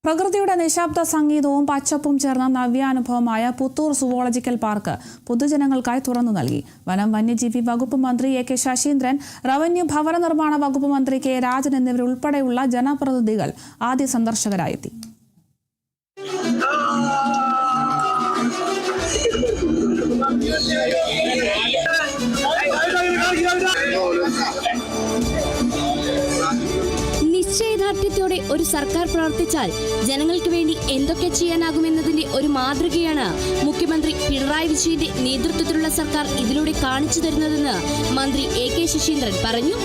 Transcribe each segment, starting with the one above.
പ്രകൃതിയുടെ നിശബ്ദ സംഗീതവും പച്ചപ്പും ചേർന്ന നവ്യാനുഭവമായ പുത്തൂർ സുവോളജിക്കൽ പാർക്ക് പൊതുജനങ്ങൾക്കായി തുറന്നു നൽകി. വനം വന്യജീവി വകുപ്പ് മന്ത്രി എ.കെ. ശശീന്ദ്രൻ, റവന്യൂ ഭവന നിർമ്മാണ വകുപ്പ് മന്ത്രി കെ. രാജൻ എന്നിവരുൾപ്പെടെയുള്ള ജനപ്രതിനിധികൾ ആദ്യ സന്ദർശകരായെത്തി. നിശ്ചയദാർഢ്യത്തോടെ ഒരു സർക്കാർ പ്രവർത്തിച്ചാൽ ജനങ്ങൾക്ക് വേണ്ടി എന്തൊക്കെ ചെയ്യാനാകുമെന്നതിന്റെ ഒരു മാതൃകയാണ് മുഖ്യമന്ത്രി പിണറായി വിജയന്റെ നേതൃത്വത്തിലുള്ള സർക്കാർ ഇതിലൂടെ കാണിച്ചു തരുന്നതെന്ന് മന്ത്രി എ.കെ. ശശീന്ദ്രൻ പറഞ്ഞു.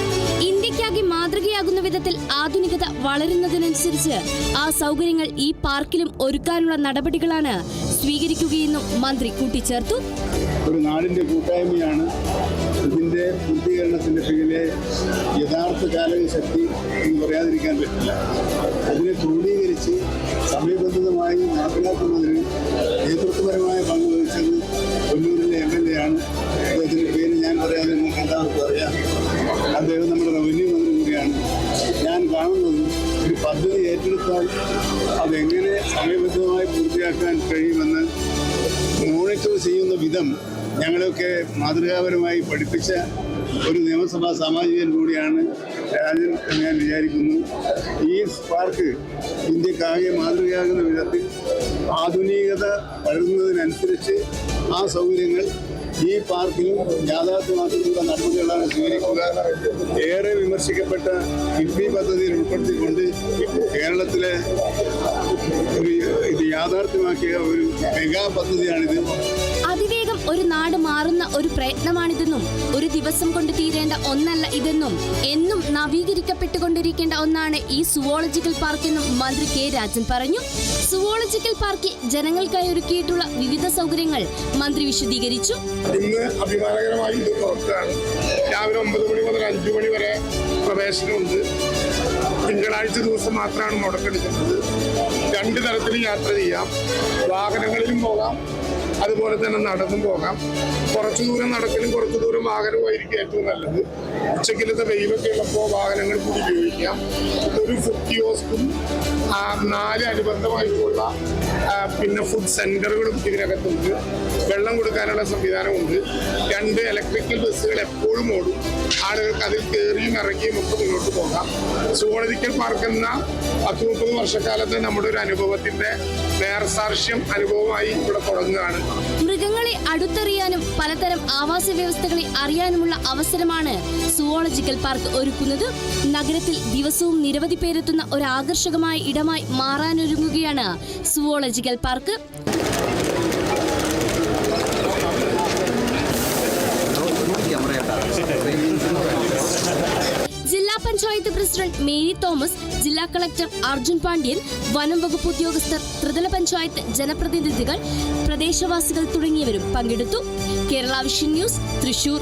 ഇന്ത്യക്കാകെ മാതൃകയാകുന്ന വിധത്തിൽ ആധുനികത വളരുന്നതിനനുസരിച്ച് ആ സൗകര്യങ്ങൾ ഈ പാർക്കിലും ഒരുക്കാനുള്ള നടപടികളാണ് സ്വീകരിക്കുകയെന്നും മന്ത്രി കൂട്ടിച്ചേർത്തു. ഒരു നാടിന്റെ കൂട്ടായ്മയാണ് ഇതിന്റെ പൂർത്തീകരണത്തിന്റെ പിന്നിലെ യഥാർത്ഥ ചാലക ശക്തി എന്ന് പറയാതിരിക്കാൻ പറ്റില്ല. അതിനെ ക്രോഡീകരിച്ച് സമയബന്ധിതമായി നടപ്പിലാക്കുന്നതിന് നേതൃത്വപരമായ പങ്ക് വഹിച്ചത് കൊല്ലൂരിലെ MLA ആണ്. അദ്ദേഹത്തിന്റെ പേര് ഞാൻ പറയാതെ നിങ്ങൾക്ക് എല്ലാവർക്കും അറിയാം. അദ്ദേഹം നമ്മുടെ റവന്യൂ മന്ത്രി കൂടിയാണ്. ഞാൻ കാണുന്നത് ഒരു പദ്ധതി ഏറ്റെടുത്താൽ അതെങ്ങനെ സമയബന്ധിതമായി പൂർത്തിയാക്കാൻ കഴിയുമെന്ന് മോണിറ്റർ ചെയ്യുന്ന വിധം ഞങ്ങളെയൊക്കെ മാതൃകാപരമായി പഠിപ്പിച്ച ഒരു നിയമസഭാ സാമാജികൻ കൂടിയാണ് രാജൻ എന്ന് ഞാൻ വിചാരിക്കുന്നു. ഈ പാർക്ക് ഇന്ത്യക്കാകെ മാതൃകയാകുന്ന വിധത്തിൽ ആധുനികത വളരുന്നതിനനുസരിച്ച് ആ സൗകര്യങ്ങൾ ഈ പാർക്കിലും യാഥാർത്ഥ്യമാക്കുന്നതിനുള്ള നടപടികളാണ് സ്വീകരിക്കുക. ഏറെ വിമർശിക്കപ്പെട്ട കിഫ്ബി പദ്ധതിയിൽ ഉൾപ്പെടുത്തിക്കൊണ്ട് കേരളത്തിലെ ഇത് യാഥാർത്ഥ്യമാക്കിയ ഒരു മെഗാ പദ്ധതിയാണിത്. അതിവേഗം ഒരു നാട് മാറുന്ന ഒരു പ്രയത്നമാണിതെന്നും ഒരു ദിവസം കൊണ്ട് തീരേണ്ട ഒന്നല്ല ഇതെന്നും എന്നും നവീകരിക്കപ്പെട്ടുകൊണ്ടിരിക്കേണ്ട ഒന്നാണ് ഈ സുവോളജിക്കൽ പാർക്കെന്നും മന്ത്രി കെ. രാജൻ പറഞ്ഞു. സുവോളജിക്കൽ പാർക്കിൽ ജനങ്ങൾക്കായി ഒരുക്കിയിട്ടുള്ള വിവിധ സൗകര്യങ്ങൾ മന്ത്രി വിശദീകരിച്ചു. ഇന്ന് അഭിമാനകരമായി ഇത് തുറക്കുകയാണ്. രാവിലെ 9 മണി മുതൽ 5 മണി വരെ പ്രവേശനമുണ്ട്. തിങ്കളാഴ്ച ദിവസം മാത്രമാണ് മുടക്കെടുക്കുന്നത്. 2 തരത്തിലും യാത്ര ചെയ്യാം. വാഹനങ്ങളിലും പോകാം, അതുപോലെ തന്നെ നടന്നും പോകാം. കുറച്ചു ദൂരം നടക്കലും കുറച്ചു ദൂരം വാഹനവുമായിരിക്കും ഏറ്റവും നല്ലത്. ഉച്ചക്കിലത്തെ വെയിലൊക്കെ ഉള്ളപ്പോൾ വാഹനങ്ങൾ കൂടി ഉപയോഗിക്കാം. ഒരു ഫുഡ് കിയോസ്കും 4 അനുബന്ധമായിട്ടുള്ള പിന്നെ ഫുഡ് സെന്ററുകളും ഇതിനകത്തുണ്ട്. വെള്ളം കൊടുക്കാനുള്ള സംവിധാനമുണ്ട്. 2 ഇലക്ട്രിക്കൽ ബസ്സുകൾ എപ്പോഴും ഓടും. ആളുകൾക്ക് അതിൽ കയറിയും ഇറങ്ങിയും ഒക്കെ മുന്നോട്ട് പോകാം. സുവോളജിക്കൽ പാർക്ക് എന്ന 10-30 വർഷക്കാലത്തെ നമ്മുടെ ഒരു അനുഭവത്തിന്റെ നേർസാക്ഷ്യം അനുഭവമായി ഇവിടെ തുടങ്ങുകയാണ്. മൃഗങ്ങളെ അടുത്തറിയാനും പലതരം ആവാസ വ്യവസ്ഥകളെ അറിയാനുമുള്ള അവസരമാണ് സുവോളജിക്കൽ പാർക്ക് ഒരുക്കുന്നത്. നഗരത്തിൽ ദിവസവും നിരവധി പേരെത്തുന്ന ഒരു ആകർഷകമായ ഇടമായി മാറാനൊരുങ്ങുകയാണ് സുവോളജിക്കൽ പാർക്ക്. ജില്ലാ പഞ്ചായത്ത് പ്രസിഡന്റ് മേരി തോമസ്, ജില്ലാ കളക്ടർ അർജുൻ പാണ്ഡ്യൻ, വനം വകുപ്പ് ഉദ്യോഗസ്ഥർ, ത്രിതല പഞ്ചായത്ത് ജനപ്രതിനിധികൾ, പ്രദേശവാസികൾ തുടങ്ങിയവരും പങ്കെടുത്തു. Kerala vision news, Thrissur.